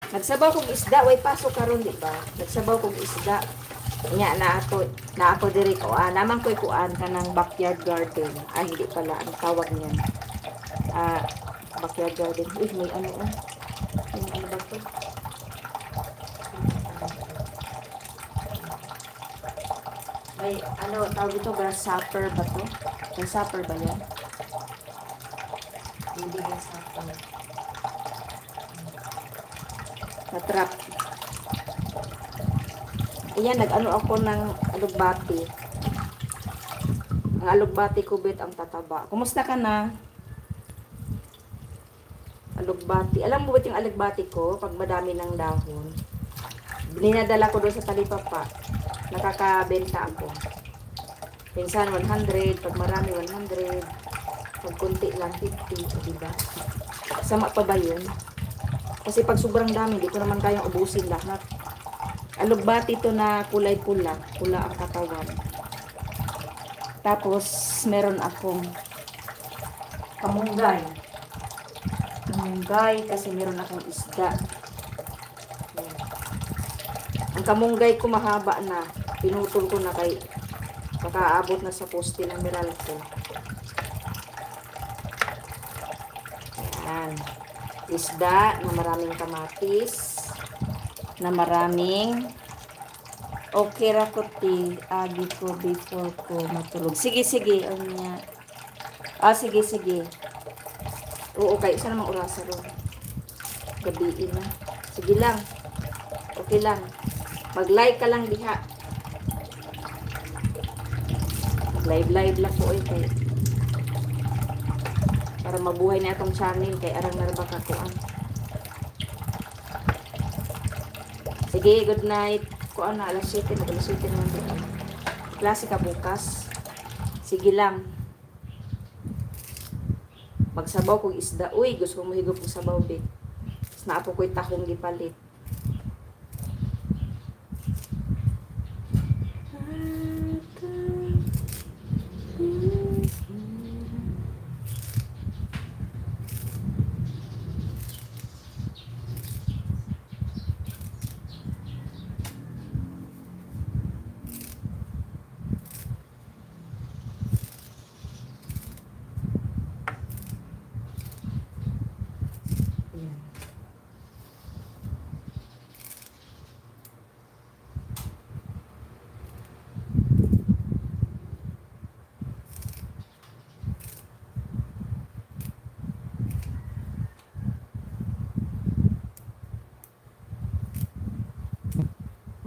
Nagsabaw kong isda, way pasok karon di ba? Nagsabaw kong isda. Nya na ako diri ko naman ko'y kuan kanang backyard garden. Ay hindi pala ang tawag niyan. Backyard garden. Uy, may ano May ano ba to? May ano tawag ito, grasshopper ba to? Grasshopper ba yan? Hindi grasshopper. Na-trap. Ayan, nag-ano ako ng alugbati. Ang alugbati ko, bet, ang tataba. Kumusta ka na? Alugbati. Alam mo ba yung alugbati ko? Pag madami ng dahon. Dinadala ko doon sa talipapa. Nakakabenta ako. Pinsan 100. Pag marami 100. Pag kunti lang 50. Diba? Sama pa ba yun? Kasi pag sobrang dami, di ko naman kayang ubusin lahat. Alugbati to na kulay pula. Pula ang katawan. Tapos, meron akong kamunggay. Kamunggay kasi meron akong isda. Ang kamunggay ko mahaba na. Pinutol ko na kay pagkaabot na sa poste ng Meralco. Ayan. Isda na maraming kamatis. Na maraming okra kuti agi ko before ko matulog. Sige. Sige. Oo, kayo isa namang orasa ro. Gabiin na. Sige lang. Okay lang. Mag-like ka lang diha. Mag-live lang po kayo. Para mabuhay na itong channel kay arang narba kakuan. Sige, good night. Kuan na, alas 7 naman doon. Klase ka bukas. Sige lang. Magsabaw kong isda. Uy, gusto ko mahigop kong sabaw, be. Tapos naapo ko'y tahong gipalit.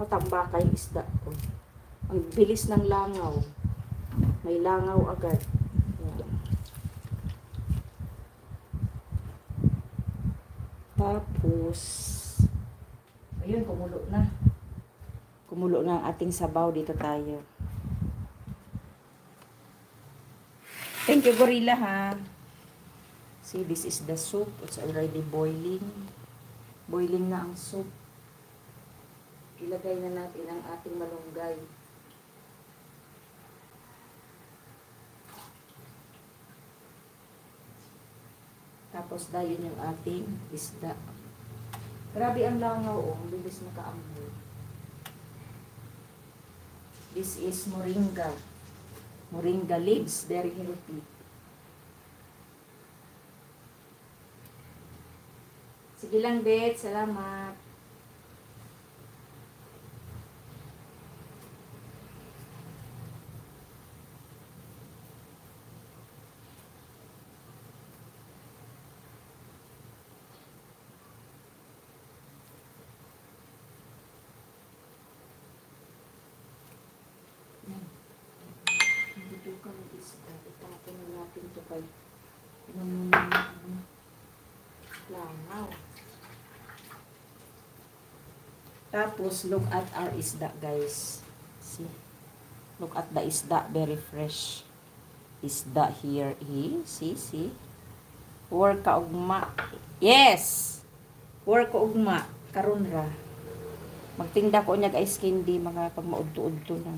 Matambaka yung isda ko. Ang bilis ng langaw. May langaw agad. Yan. Tapos, ayun, kumulo na. Kumulo na ang ating sabaw. Dito tayo. Thank you, Gorilla, ha. See, this is the soup. It's already boiling. Boiling na ang soup. Ilagay na natin ang ating malunggay. Tapos dayon yung ating isda. Grabe ang langaw, oh. Ang bilis nakaamoy. This is moringa. Moringa leaves, very healthy. Sige lang, Bet. Salamat. Itapon na natin ito kay langaw. Tapos, look at our isda, guys. See? Look at the isda. Very fresh. Isda here. See? Work ka ugma. Yes! Work ka ugma. Karon ra. Magtinda ko niya guys candy. Mga pag maudto-udto na.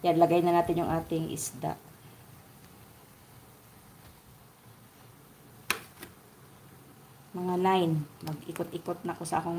Yan, lagay na natin yung ating isda. Mga 9. Mag-ikot-ikot na ko sa akong